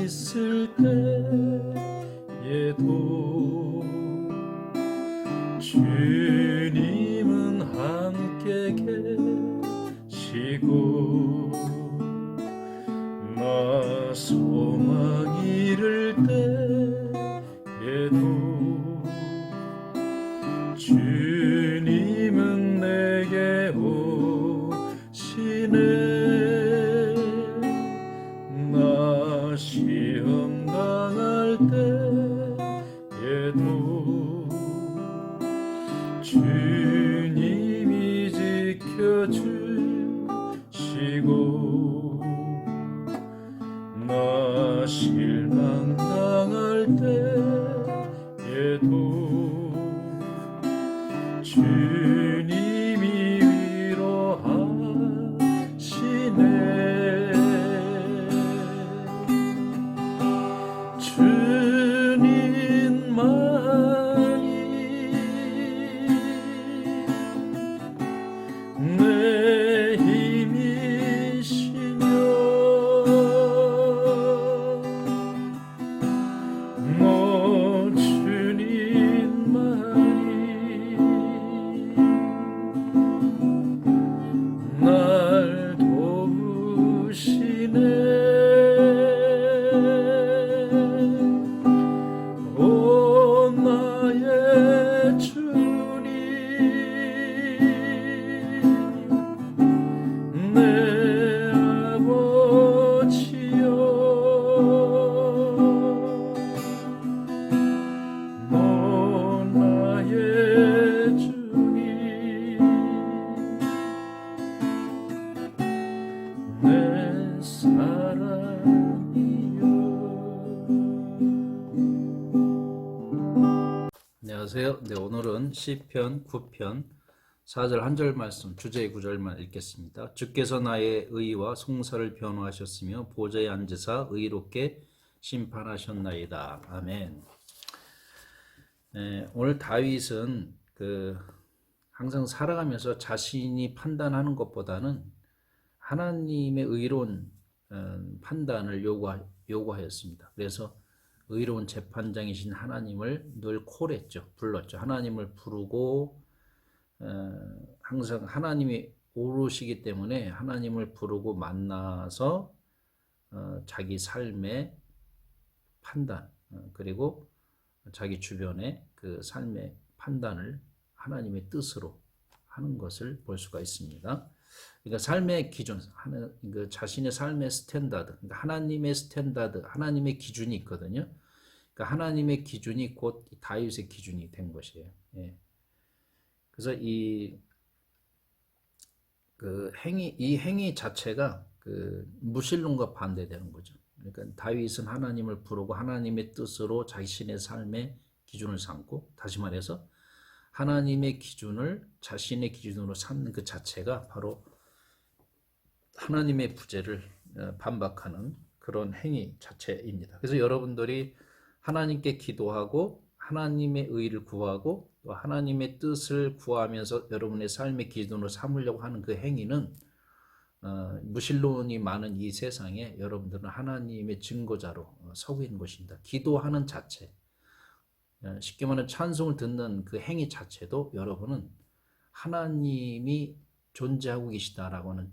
있을 때에도 주님은 함께 계시고 나 소망 잃을 때에도 주님은 내게 오시네. 나 시험 당할 때에도 주님이 지켜주시고 나 실망 당할 때에도 주님이 위로하시네. 주님만이 내 힘이시며 주님만이 날 도우시네. 오 나의 주님 내 아버지여 오 나의 주님 내 사랑이여. 안녕하세요. 네, 오늘은 시편 9편 4절 한 절 말씀 주제 9절만 읽겠습니다. 주께서 나의 의와 송사를 변호하셨으며 보좌에 앉으사 의롭게 심판하셨나이다. 아멘. 네, 오늘 다윗은 항상 살아가면서 자신이 판단하는 것보다는 하나님의 의로운 판단을 요구하였습니다. 그래서 의로운 재판장이신 하나님을 늘 콜했죠. 불렀죠. 하나님을 부르고 항상 하나님이 오르시기 때문에 하나님을 부르고 만나서 자기 삶의 판단 그리고 자기 주변의 그 삶의 판단을 하나님의 뜻으로 하는 것을 볼 수가 있습니다. 그러니까 삶의 기준, 자신의 삶의 스탠다드, 그러니까 하나님의 스탠다드, 하나님의 기준이 있거든요. 그러니까 하나님의 기준이 곧 다윗의 기준이 된 것이에요. 예. 그래서 이 행위 자체가 무신론과 반대되는 거죠. 그러니까 다윗은 하나님을 부르고 하나님의 뜻으로 자신의 삶의 기준을 삼고, 다시 말해서 하나님의 기준을 자신의 기준으로 삼는 그 자체가 바로 하나님의 부재를 반박하는 그런 행위 자체입니다. 그래서 여러분들이 하나님께 기도하고 하나님의 의를 구하고 또 하나님의 뜻을 구하면서 여러분의 삶의 기준으로 삼으려고 하는 그 행위는 무신론이 많은 이 세상에 여러분들은 하나님의 증거자로 서고 있는 것입니다. 기도하는 자체, 쉽게 말하면 찬송을 듣는 그 행위 자체도 여러분은 하나님이 존재하고 계시다라고 하는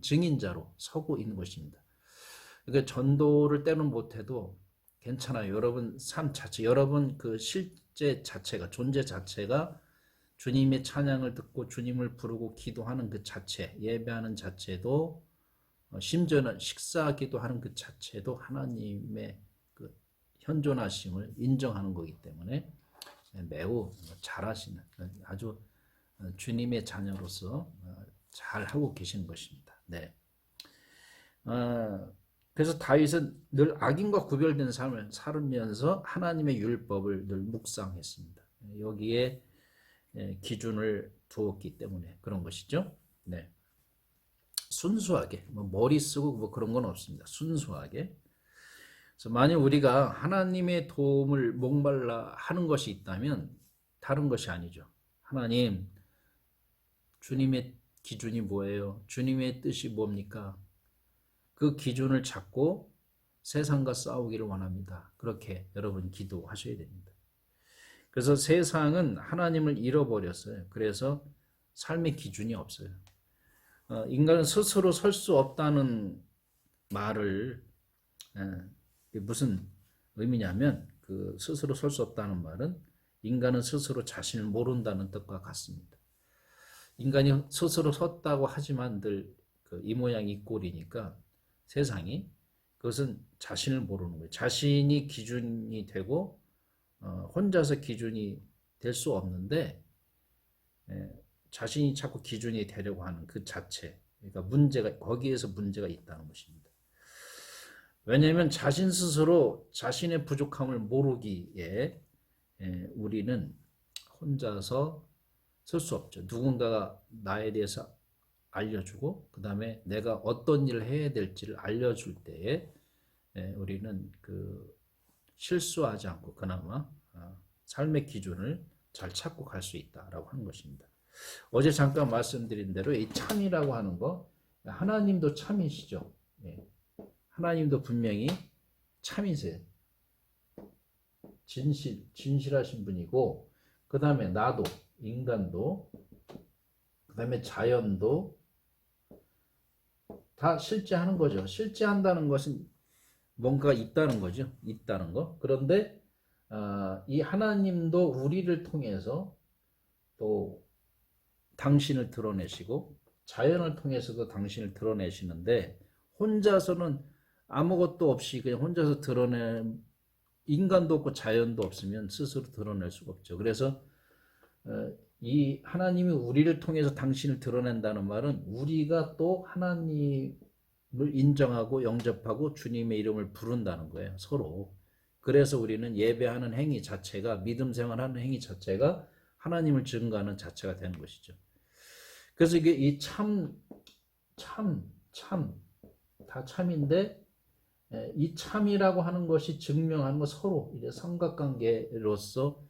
증인자로 서고 있는 것입니다. 그러니까 전도를 때는 못해도 괜찮아요. 여러분 삶 자체, 여러분 그 실제 자체가, 존재 자체가 주님의 찬양을 듣고 주님을 부르고 기도하는 그 자체, 예배하는 자체도, 심지어는 식사하기도 하는 그 자체도 하나님의 그 현존하심을 인정하는 거기 때문에 매우 잘하시는, 아주 주님의 자녀로서 잘하고 계시는 것입니다. 네. 그래서 다윗은 늘 악인과 구별된 삶을 살면서 하나님의 율법을 늘 묵상했습니다. 여기에 기준을 두었기 때문에 그런 것이죠. 네. 순수하게, 머리 쓰고 그런 건 없습니다. 순수하게. 그래서 만약 우리가 하나님의 도움을 목말라 하는 것이 있다면 다른 것이 아니죠. 하나님, 주님의 기준이 뭐예요? 주님의 뜻이 뭡니까? 그 기준을 잡고 세상과 싸우기를 원합니다. 그렇게 여러분 기도하셔야 됩니다. 그래서 세상은 하나님을 잃어버렸어요. 그래서 삶의 기준이 없어요. 인간은 스스로 설 수 없다는 말을 무슨 의미냐면 그 스스로 설 수 없다는 말은 인간은 스스로 자신을 모른다는 뜻과 같습니다. 인간이 스스로 섰다고 하지만 늘 이 모양 이 꼴이니까 세상이 그것은 자신을 모르는 거예요. 자신이 기준이 되고 혼자서 기준이 될 수 없는데 자신이 자꾸 기준이 되려고 하는 그 자체, 그러니까 문제가 거기에서 문제가 있다는 것입니다. 왜냐하면 자신 스스로 자신의 부족함을 모르기에 우리는 혼자서 설 수 없죠. 누군가가 나에 대해서 알려주고 그 다음에 내가 어떤 일을 해야 될지를 알려줄 때에 우리는 그 실수하지 않고 그나마 삶의 기준을 잘 찾고 갈 수 있다라고 하는 것입니다. 어제 잠깐 말씀드린 대로 이 참이라고 하는 거 하나님도 참이시죠. 하나님도 분명히 참이세요. 진실하신 분이고 그 다음에 나도 인간도 그 다음에 자연도 다 실제하는 거죠. 실제한다는 것은 뭔가 있다는 거죠. 있다는 거. 그런데 이 하나님도 우리를 통해서 또 당신을 드러내시고 자연을 통해서도 당신을 드러내시는데 혼자서는 아무것도 없이 그냥 혼자서 인간도 없고 자연도 없으면 스스로 드러낼 수가 없죠. 그래서 이 하나님이 우리를 통해서 당신을 드러낸다는 말은 우리가 또 하나님을 인정하고 영접하고 주님의 이름을 부른다는 거예요. 서로. 그래서 우리는 예배하는 행위 자체가 믿음 생활하는 행위 자체가 하나님을 증거하는 자체가 되는 것이죠. 그래서 이게 이 다 참인데 이 참이라고 하는 것이 증명하는 건 서로 이제 삼각관계로서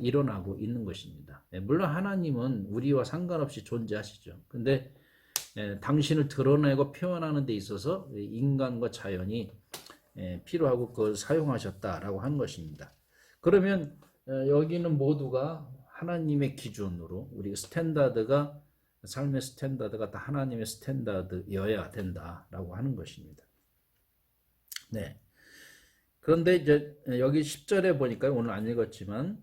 일어나고 있는 것입니다. 물론 하나님은 우리와 상관없이 존재하시죠. 근데 당신을 드러내고 표현하는 데 있어서 인간과 자연이 필요하고 그걸 사용하셨다라고 하는 것입니다. 그러면 여기는 모두가 하나님의 기준으로 우리 스탠다드가 삶의 스탠다드가 다 하나님의 스탠다드여야 된다라고 하는 것입니다. 네. 그런데 이제 여기 10절에 보니까 오늘 안 읽었지만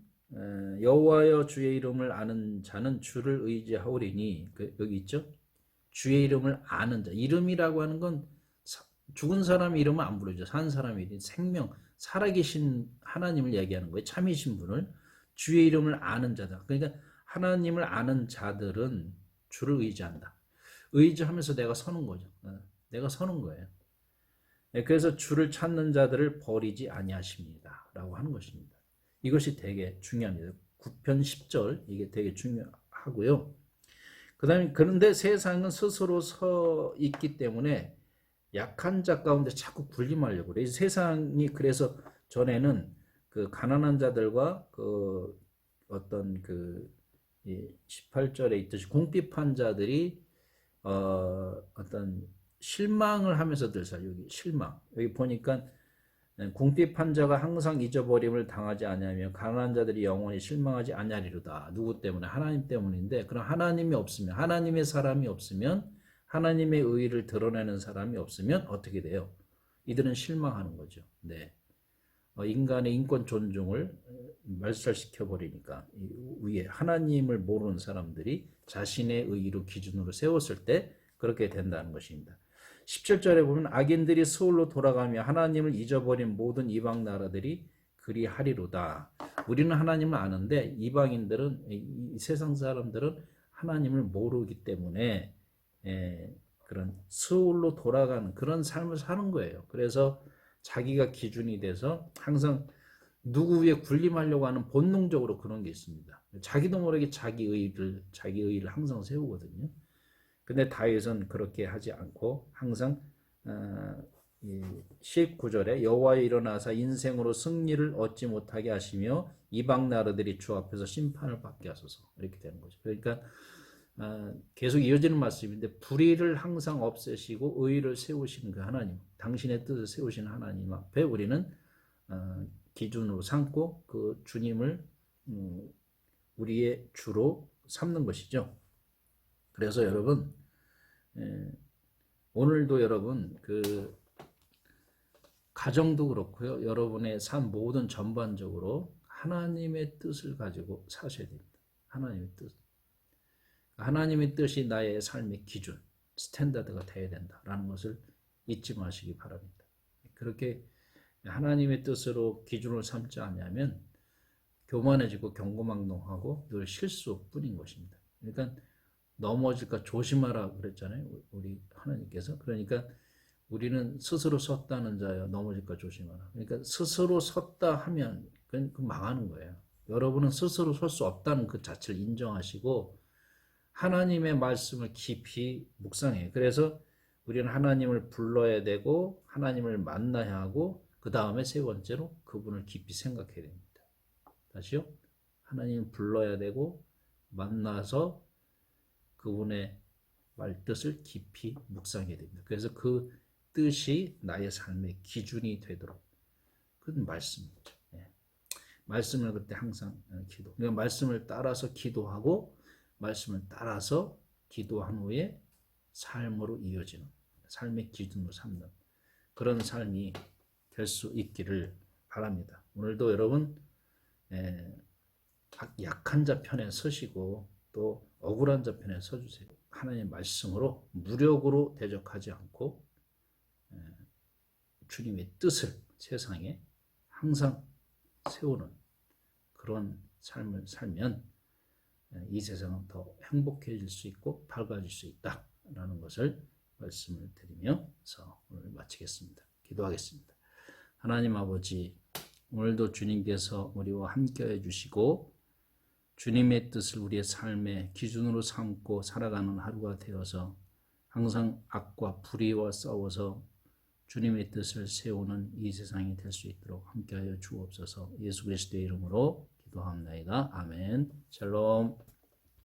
여호와여 주의 이름을 아는 자는 주를 의지하오리니 여기 있죠. 주의 이름을 아는 자. 이름이라고 하는 건 죽은 사람 이름은 안 부르죠. 산 사람 이름, 생명, 살아계신 하나님을 얘기하는 거예요. 참이신 분을 주의 이름을 아는 자다. 그러니까 하나님을 아는 자들은 주를 의지한다. 의지하면서 내가 서는 거죠. 내가 서는 거예요. 그래서 주를 찾는 자들을 버리지 아니하십니다. 라고 하는 것입니다. 이것이 되게 중요합니다. 9편 10절 이게 되게 중요하고요. 그런데 세상은 스스로 서 있기 때문에 약한 자 가운데 자꾸 군림하려고 그래요. 세상이 그래서 전에는 그 가난한 자들과 그 어떤 그 18절에 있듯이 궁핍한 자들이 어떤 실망을 하면서 늘 살아요. 여기 실망. 여기 보니까 궁핍한 자가 항상 잊어버림을 당하지 아니하며 가난한 자들이 영원히 실망하지 아니하리로다. 누구 때문에? 하나님 때문인데 그럼 하나님이 없으면 하나님의 사람이 없으면 하나님의 의의를 드러내는 사람이 없으면 어떻게 돼요? 이들은 실망하는 거죠. 네. 인간의 인권 존중을 멸살시켜 버리니까 위에 하나님을 모르는 사람들이 자신의 의의로 기준으로 세웠을 때 그렇게 된다는 것입니다. 17절에 보면 악인들이 스올로 돌아가며 하나님을 잊어버린 모든 이방 나라들이 그리하리로다. 우리는 하나님을 아는데 이방인들은 이 세상 사람들은 하나님을 모르기 때문에 그런 스올로 돌아가는 그런 삶을 사는 거예요. 그래서 자기가 기준이 돼서 항상 누구 위에 군림하려고 하는 본능적으로 그런 게 있습니다. 자기도 모르게 자기 의의를 항상 세우거든요. 근데 다윗은 그렇게 하지 않고 항상 19절에 여호와여 일어나사 인생으로 승리를 얻지 못하게 하시며 이방 나라들이 주 앞에서 심판을 받게 하소서 이렇게 되는 거죠. 그러니까 계속 이어지는 말씀인데 불의를 항상 없애시고 의의를 세우시는 그 하나님, 당신의 뜻을 세우시는 하나님 앞에 우리는 기준으로 삼고 그 주님을 우리의 주로 삼는 것이죠. 그래서 여러분 오늘도 여러분 그 가정도 그렇고요. 여러분의 삶 모든 전반적으로 하나님의 뜻을 가지고 사셔야 됩니다. 하나님의 뜻. 하나님의 뜻이 나의 삶의 기준, 스탠다드가 되어야 된다라는 것을 잊지 마시기 바랍니다. 그렇게 하나님의 뜻으로 기준을 삼지 않으면 교만해지고 경고망동하고 늘 실수뿐인 것입니다. 그러니까 넘어질까 조심하라 그랬잖아요. 우리 하나님께서. 그러니까 우리는 스스로 섰다는 자여 넘어질까 조심하라. 그러니까 스스로 섰다 하면 그건 망하는 거예요. 여러분은 스스로 설 수 없다는 그 자체를 인정하시고 하나님의 말씀을 깊이 묵상해요. 그래서 우리는 하나님을 불러야 되고 하나님을 만나야 하고 그 다음에 세 번째로 그분을 깊이 생각해야 됩니다. 다시요. 하나님을 불러야 되고 만나서 그분의 말뜻을 깊이 묵상해야 됩니다. 그래서 그 뜻이 나의 삶의 기준이 되도록 그건 말씀이죠. 말씀을 그때 항상 기도. 그러니까 말씀을 따라서 기도하고 말씀을 따라서 기도한 후에 삶으로 이어지는 삶의 기준으로 삼는 그런 삶이 될 수 있기를 바랍니다. 오늘도 여러분 약한 자 편에 서시고 또 억울한 자 편에 서주세요. 하나님의 말씀으로 무력으로 대적하지 않고 주님의 뜻을 세상에 항상 세우는 그런 삶을 살면 이 세상은 더 행복해질 수 있고 밝아질 수 있다라는 것을 말씀을 드리면서 오늘 마치겠습니다. 기도하겠습니다. 하나님 아버지, 오늘도 주님께서 우리와 함께해 주시고 주님의 뜻을 우리의 삶의 기준으로 삼고 살아가는 하루가 되어서 항상 악과 불의와 싸워서 주님의 뜻을 세우는 이 세상이 될 수 있도록 함께하여 주옵소서. 예수 그리스도의 이름으로 기도합니다. 아멘. 샬롬.